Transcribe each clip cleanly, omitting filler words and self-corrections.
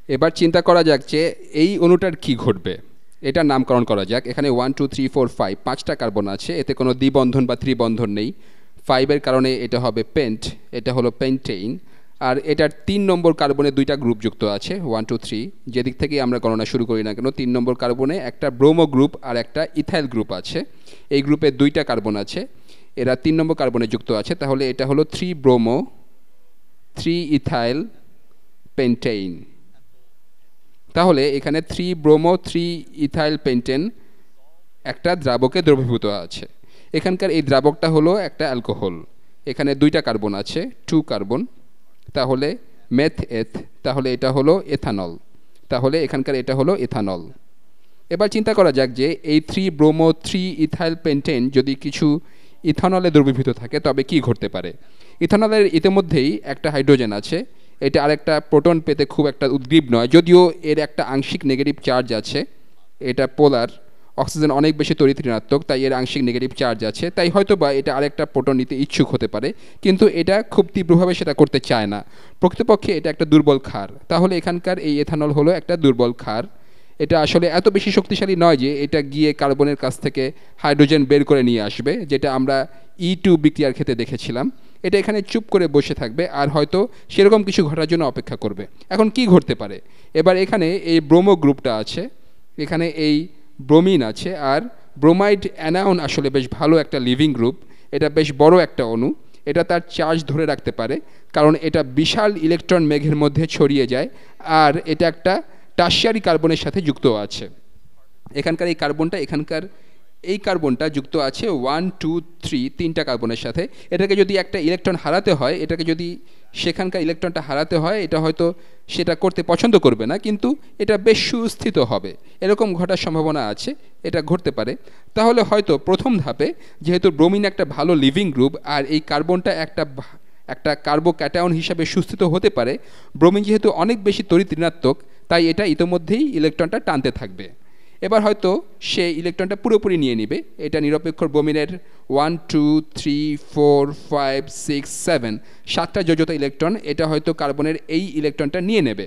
এবার চিন্তা করা যাক যে এই অণুটার কি ঘটবে। এটার নামকরণ করা যাক। এখানে 1 2 3 4 5 5টা কার্বন আছে, এতে কোনো দ্বিবন্ধন বা ত্রিবন্ধন নেই। 5-এর কারণে এটা হবে পেন্ট, এটা হলো পেন্টেইন। আর এটার 3 নম্বর কার্বনে 2টা গ্রুপ যুক্ত আছে, 1 2 3, যেদিক থেকে আমরা গণনা শুরু করি না কেন। 3 নম্বর কার্বনে একটা ব্রোমো গ্রুপ আর একটা ইথাইল গ্রুপ আছে। এই গ্রুপে 2টা কার্বন আছে, এরা 3 নম্বর কার্বনে যুক্ত আছে। তাহলে এটা হলো 3 ব্রোমো 3 ইথাইল পেন্টেইন। তাহলে এখানে 3 ব্রোমো 3 ইথাইল পেন্টেন একটা দ্রাবকে দ্রবীভূত আছে। এখানকার এই দ্রাবকটা হলো একটা অ্যালকোহল। এখানে 2টা কার্বন আছে, 2 কার্বন, তাহলে মেথ এথ, তাহলে এটা হলো এথানল। তাহলে এখানকার এটা হলো এথানল। এবার চিন্তা করা যাক যে এই 3 ব্রোমো 3 ইথাইল পেন্টেন যদি কিছু ইথানলে দ্রবীভূত থাকে তবে কি ঘটতে পারে। ইথানলের ইতিমধ্যেই একটা হাইড্রোজেন আছে, এটা আরেকটা প্রোটন পেতে খুব একটা উদ্গ্রীব নয়, যদিও এর একটা আংশিক নেগেটিভ চার্জ আছে। এটা পোলার, অক্সিজেন অনেক বেশি তড়িৎ ঋণাত্মক, তাই এর আংশিক নেগেটিভ চার্জ আছে, তাই হয়তো বা এটা আরেকটা প্রোটন নিতে ইচ্ছুক হতে পারে, কিন্তু এটা খুব তীব্রভাবে সেটা করতে চায় না। প্রকৃতপক্ষে এটা একটা দুর্বল ক্ষার। তাহলে এখানকার এই এথানল হলো একটা দুর্বল ক্ষার। এটা আসলে এত বেশি শক্তিশালী নয় যে এটা গিয়ে কার্বনের কাছ থেকে হাইড্রোজেন বের করে নিয়ে আসবে, যেটা আমরা E2 বিক্রিয়ার ক্ষেত্রে দেখেছিলাম। এটা এখানে চুপ করে বসে থাকবে আর হয়তো সেরকম কিছু ঘটার জন্য অপেক্ষা করবে। এখন কি ঘটতে পারে? এবার এখানে এই ব্রোমো গ্রুপটা আছে, এখানে এই ব্রোমিন আছে, আর ব্রোমাইড অ্যানায়ন আসলে বেশ ভালো একটা লিভিং গ্রুপ। এটা বেশ বড় একটা অণু, এটা তার চার্জ ধরে রাখতে পারে, কারণ এটা বিশাল ইলেকট্রন মেঘের মধ্যে ছড়িয়ে যায়, আর এটা একটা টারশিয়ারি কার্বনের সাথে যুক্ত আছে। এখানকার এই কার্বনটা যুক্ত আছে 1 2 3 3টা কার্বনের সাথে। এটাকে যদি একটা ইলেকট্রন হারাতে হয়, এটাকে যদি সেখানকার ইলেকট্রনটা হারাতে হয়, এটা হয়তো সেটা করতে পছন্দ করবে না, কিন্তু এটা বেশ সুস্থিত হবে, এরকম ঘটার সম্ভাবনা আছে, এটা ঘটতে পারে। তাহলে হয়তো প্রথম ধাপে যেহেতু ব্রোমিন একটা ভালো লিভিং গ্রুপ আর এই কার্বনটা একটা কার্বোক্যাটায়ন হিসাবে সুস্থিত হতে পারে, ব্রোমিন যেহেতু অনেক বেশি তড়িৎ ঋণাত্মক, তাই এটা ইতোমধ্যেই ইলেকট্রনটা টানতে থাকবে। এবার হয়তো সে ইলেকট্রনটা পুরোপুরি নিয়ে নেবে। এটা নিরপেক্ষ ব্রোমিনের 1 2 3 4 5 6 7 7টা যোজ্যতা ইলেকট্রন, এটা হয়তো কার্বনের এই ইলেকট্রনটা নিয়ে নেবে।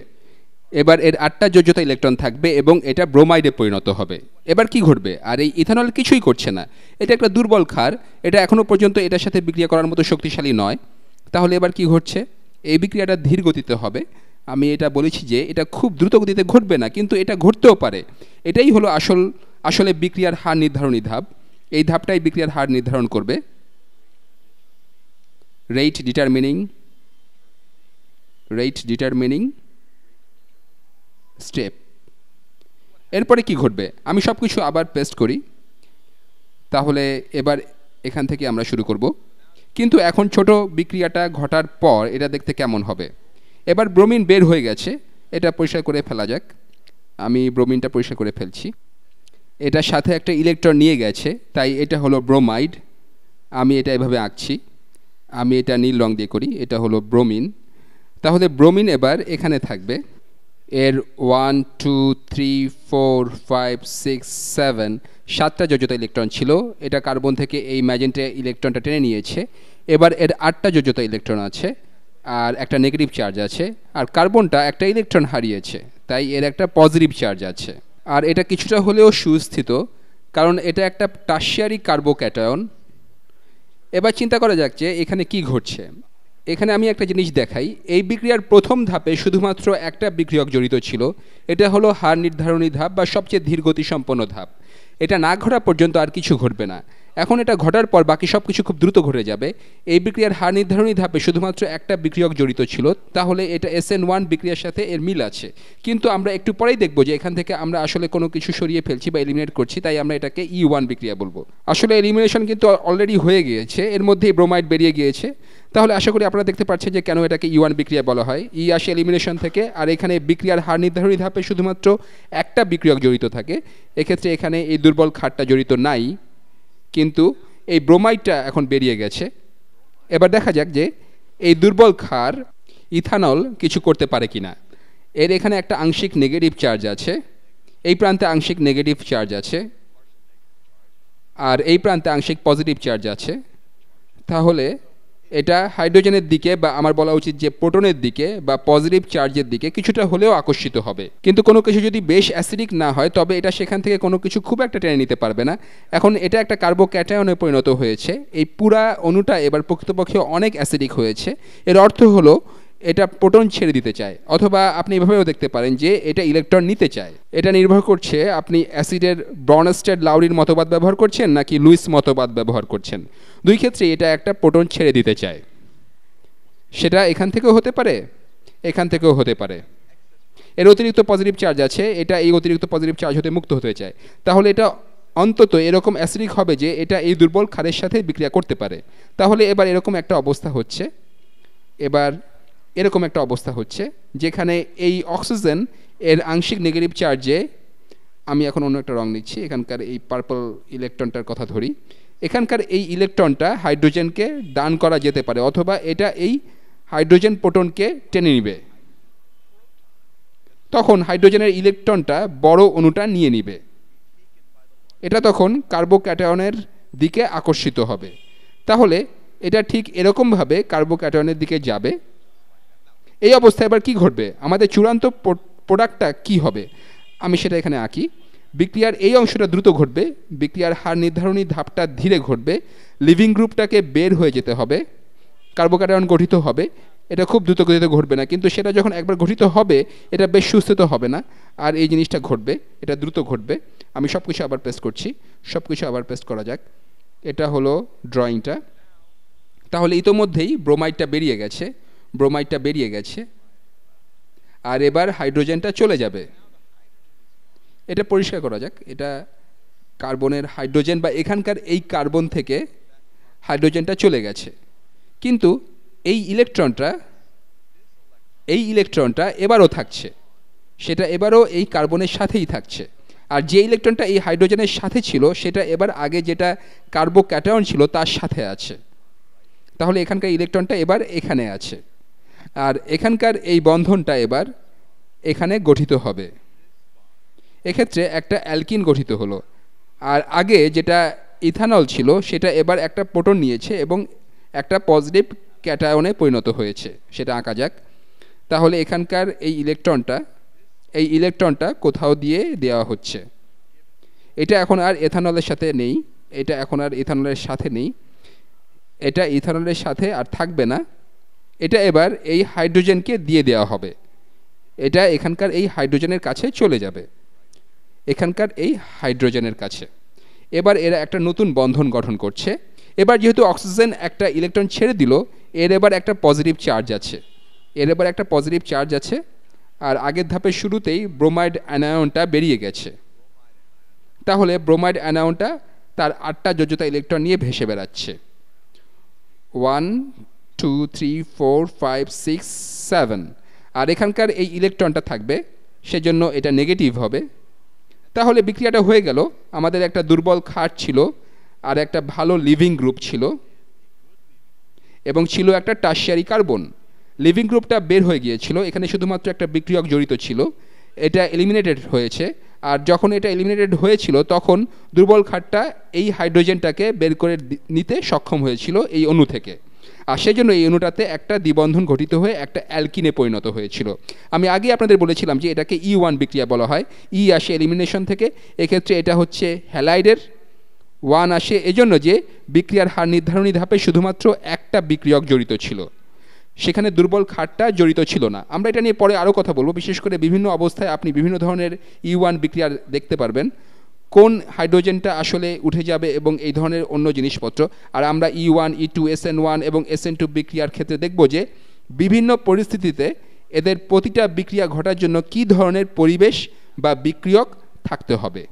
এবার এর 8টা যোজ্যতা ইলেকট্রন থাকবে এবং এটা ব্রোমাইডে পরিণত হবে। এবার কি ঘটবে? আর এই ইথানল কিছুই করছে না, এটা একটা দুর্বল ক্ষার, এটা এখনও পর্যন্ত এটার সাথে বিক্রিয়া করার মতো শক্তিশালী নয়। তাহলে এবার কি ঘটছে? এই বিক্রিয়াটা ধীর গতিতে হবে। আমি এটা বলেছি যে এটা খুব দ্রুত গতিতে ঘটবে না, কিন্তু এটা ঘটতেও পারে। এটাই হলো আসলে বিক্রিয়ার হার নির্ধারণী ধাপ। এই ধাপটাই বিক্রিয়ার হার নির্ধারণ করবে। Rate determining step. এরপরে কি ঘটবে? আমি সব কিছু আবার পেস্ট করি। তাহলে এবার এখান থেকে আমরা শুরু করব। কিন্তু এখন ছোট বিক্রিয়াটা ঘটার পর এটা দেখতে কেমন হবে? এবার ব্রোমিন বের হয়ে গেছে, এটা পরিষ্কার করে ফেলা যাক। আমি ব্রোমিনটা পরিষ্কার করে ফেলছি। এটার সাথে একটা ইলেকট্রন নিয়ে গেছে, তাই এটা হলো ব্রোমাইড। আমি এটা এভাবে আঁকছি, আমি এটা নীল রং দিয়ে করি, এটা হলো ব্রোমিন। তাহলে ব্রোমিন এবার এখানে থাকবে। এর 1 2 3 4 5 6 7 7টা যোজ্যতা ইলেকট্রন ছিল, এটা কার্বন থেকে এই ম্যাজেন্টা ইলেকট্রনটা টেনে নিয়েছে। এবার এর 8টা যোজ্যতা ইলেকট্রন আছে আর একটা নেগেটিভ চার্জ আছে, আর কার্বনটা একটা ইলেকট্রন হারিয়েছে, তাই এর একটা পজিটিভ চার্জ আছে। আর এটা কিছুটা হলেও সুস্থিত, কারণ এটা একটা টারশিয়ারি কার্বোক্যাটায়ন। এবার চিন্তা করা যাক যে এখানে কি ঘটছে। এখানে আমি একটা জিনিস দেখাই। এই বিক্রিয়ার প্রথম ধাপে শুধুমাত্র একটা বিক্রিয়ক জড়িত ছিল, এটা হলো হার নির্ধারণী ধাপ বা সবচেয়ে ধীরগতিসম্পন্ন ধাপ। এটা না ঘটা পর্যন্ত আর কিছু ঘটবে না। এখন এটা ঘটার পর বাকি সব কিছু খুব দ্রুত ঘটে যাবে। এই বিক্রিয়ার হার নির্ধারণী ধাপে শুধুমাত্র একটা বিক্রিয়ক জড়িত ছিল, তাহলে এটা SN1 বিক্রিয়ার সাথে এর মিল আছে। কিন্তু আমরা একটু পরেই দেখব যে এখান থেকে আমরা আসলে কোনো কিছু সরিয়ে ফেলছি বা এলিমিনেট করছি, তাই আমরা এটাকে E1 বিক্রিয়া বলবো। আসলে এলিমিনেশন কিন্তু অলরেডি হয়ে গিয়েছে, এর মধ্যেই ব্রোমাইড বেরিয়ে গিয়েছে। তাহলে আশা করি আপনারা দেখতে পাচ্ছেন যে কেন এটাকে E1 বিক্রিয়া বলা হয়। আসে এলিমিনেশন থেকে, আর এখানে বিক্রিয়ার হার নির্ধারণী ধাপে শুধুমাত্র একটা বিক্রিয়ক জড়িত থাকে। এক্ষেত্রে এখানে এই দুর্বল ক্ষারটা জড়িত নাই, কিন্তু এই ব্রোমাইডটা এখন বেরিয়ে গেছে। এবার দেখা যাক যে এই দুর্বল ক্ষার ইথানল কিছু করতে পারে কিনা। এর এখানে একটা আংশিক নেগেটিভ চার্জ আছে, এই প্রান্তে আংশিক নেগেটিভ চার্জ আছে, আর এই প্রান্তে আংশিক পজিটিভ চার্জ আছে। তাহলে এটা হাইড্রোজেনের দিকে বা আমার বলা উচিত যে প্রোটনের দিকে বা পজিটিভ চার্জের দিকে কিছুটা হলেও আকর্ষিত হবে, কিন্তু কোনো কিছু যদি বেশ অ্যাসিডিক না হয় তবে এটা সেখান থেকে কোনো কিছু খুব একটা টেনে নিতে পারবে না। এখন এটা একটা কার্বোক্যাটায়নে পরিণত হয়েছে, এই পুরা অণুটা এবার প্রকৃতপক্ষে অনেক অ্যাসিডিক হয়েছে। এর অর্থ হলো এটা প্রোটন ছেড়ে দিতে চায়, অথবা আপনি এভাবেও দেখতে পারেন যে এটা ইলেকট্রন নিতে চায়। এটা নির্ভর করছে আপনি অ্যাসিডের ব্রনস্টেড লাউরির মতবাদ ব্যবহার করছেন নাকি লুইস মতবাদ ব্যবহার করছেন। দুই ক্ষেত্রে এটা একটা প্রোটন ছেড়ে দিতে চায়। সেটা এখান থেকেও হতে পারে, এখান থেকেও হতে পারে। এর অতিরিক্ত পজিটিভ চার্জ আছে, এটা এই অতিরিক্ত পজিটিভ চার্জ হতে মুক্ত হতে চায়। তাহলে এটা অন্তত এরকম অ্যাসিডিক হবে যে এটা এই দুর্বল ক্ষারের সাথে বিক্রিয়া করতে পারে। তাহলে এবার এরকম একটা অবস্থা হচ্ছে, এবার এরকম একটা অবস্থা হচ্ছে যেখানে এই অক্সিজেন এর আংশিক নেগেটিভ চার্জে, আমি এখন অন্য একটা রং নিচ্ছি, এখানকার এই পার্পল ইলেকট্রনটার কথা ধরি, এখানকার এই ইলেকট্রনটা হাইড্রোজেনকে দান করা যেতে পারে, অথবা এটা এই হাইড্রোজেন প্রোটনকে টেনে নিবে। তখন হাইড্রোজেনের ইলেকট্রনটা বড় অণুটা নিয়ে নিবে, এটা তখন কার্বোক্যাটায়নের দিকে আকর্ষিত হবে। তাহলে এটা ঠিক এরকমভাবে কার্বোক্যাটায়নের দিকে যাবে। এই অবস্থায় এবার কি ঘটবে, আমাদের চূড়ান্ত প্রোডাক্টটা কি হবে, আমি সেটা এখানে আঁকি। বিক্রিয়ার এই অংশটা দ্রুত ঘটবে, বিক্রিয়ার হার নির্ধারণী ধাপটা ধীরে ঘটবে, লিভিং গ্রুপটাকে বের হয়ে যেতে হবে, কার্বোক্যাটায়ন গঠিত হবে। এটা খুব দ্রুত গতিতে ঘটবে না, কিন্তু সেটা যখন একবার গঠিত হবে এটা বেশ সুস্থিত হবে না, আর এই জিনিসটা ঘটবে, এটা দ্রুত ঘটবে। আমি সব কিছু আবার পেস্ট করছি, সব কিছু আবার পেস্ট করা যাক। এটা হলো ড্রয়িংটা। তাহলে ইতোমধ্যেই ব্রোমাইডটা বেরিয়ে গেছে, ব্রোমাইডটা বেরিয়ে গেছে, আর এবার হাইড্রোজেনটা চলে যাবে। এটা পরিষ্কার করা যাক, এটা কার্বনের হাইড্রোজেন বা এখানকার এই কার্বন থেকে হাইড্রোজেনটা চলে গেছে, কিন্তু এই ইলেকট্রনটা এবারও থাকছে, সেটা এবারও এই কার্বনের সাথেই থাকছে। আর যে ইলেকট্রনটা এই হাইড্রোজেনের সাথে ছিল সেটা এবার আগে যেটা কার্বোক্যাটায়ন ছিল তার সাথে আছে। তাহলে এখানকার ইলেকট্রনটা এবার এখানে আছে, আর এখানকার এই বন্ধনটা এবার এখানে গঠিত হবে। এক্ষেত্রে একটা অ্যালকিন গঠিত হলো, আর আগে যেটা ইথানল ছিল সেটা এবার একটা প্রোটন নিয়েছে এবং একটা পজিটিভ ক্যাটায়নে পরিণত হয়েছে, সেটা আঁকা যাক। তাহলে এখানকার এই ইলেকট্রনটা কোথাও দিয়ে দেওয়া হচ্ছে, এটা এখন আর এথানলের সাথে নেই, এটা এখন আর ইথানলের সাথে নেই, এটা ইথানলের সাথে আর থাকবে না, এটা এবার এই হাইড্রোজেনকে দিয়ে দেওয়া হবে, এটা এখানকার এই হাইড্রোজেনের কাছে চলে যাবে, এখানকার এই হাইড্রোজেনের কাছে। এবার এরা একটা নতুন বন্ধন গঠন করছে। এবার যেহেতু অক্সিজেন একটা ইলেকট্রন ছেড়ে দিল, এর এবার একটা পজিটিভ চার্জ আছে, আর আগের ধাপের শুরুতেই ব্রোমাইড অ্যানায়নটা বেরিয়ে গেছে। তাহলে ব্রোমাইড অ্যানায়নটা তার 8টা যোজ্যতা ইলেকট্রন নিয়ে ভেসে বেড়াচ্ছে, 1 2 3 4 5 6 7, আর এখানকার এই ইলেকট্রনটা থাকবে, সেজন্য এটা নেগেটিভ হবে। তাহলে বিক্রিয়াটা হয়ে গেল, আমাদের একটা দুর্বল ক্ষার ছিল আর একটা ভালো লিভিং গ্রুপ ছিল, এবং ছিল একটা টারশিয়ারি কার্বন। লিভিং গ্রুপটা বের হয়ে গিয়েছিল, এখানে শুধুমাত্র একটা বিক্রিয়ক জড়িত ছিল, এটা এলিমিনেটেড হয়েছে। আর যখন এটা এলিমিনেটেড হয়েছিল তখন দুর্বল ক্ষারটা এই হাইড্রোজেনটাকে বের করে নিতে সক্ষম হয়েছিল এই অণু থেকে, আর সেজন্য এই অণুটাতে একটা দ্বিবন্ধন গঠিত হয়ে একটা অ্যালকিনে পরিণত হয়েছিল। আমি আগে আপনাদের বলেছিলাম যে এটাকে E1 বিক্রিয়া বলা হয়, ই আসে এলিমিনেশন থেকে, এক্ষেত্রে এটা হচ্ছে হ্যালাইডের, 1 আসে এজন্য যে বিক্রিয়ার হার নির্ধারণী ধাপে শুধুমাত্র একটা বিক্রিয়ক জড়িত ছিল, সেখানে দুর্বল ক্ষারটা জড়িত ছিল না। আমরা এটা নিয়ে পরে আরও কথা বলবো, বিশেষ করে বিভিন্ন অবস্থায় আপনি বিভিন্ন ধরনের E1 বিক্রিয়া দেখতে পারবেন, কোন হাইড্রোজেনটা আসলে উঠে যাবে এবং এই ধরনের অন্য জিনিসপত্র। আর আমরা E1 E2 SN1 এবং SN2 বিক্রিয়ার ক্ষেত্রে দেখব যে বিভিন্ন পরিস্থিতিতে এদের প্রতিটা বিক্রিয়া ঘটার জন্য কী ধরনের পরিবেশ বা বিক্রিয়ক থাকতে হবে।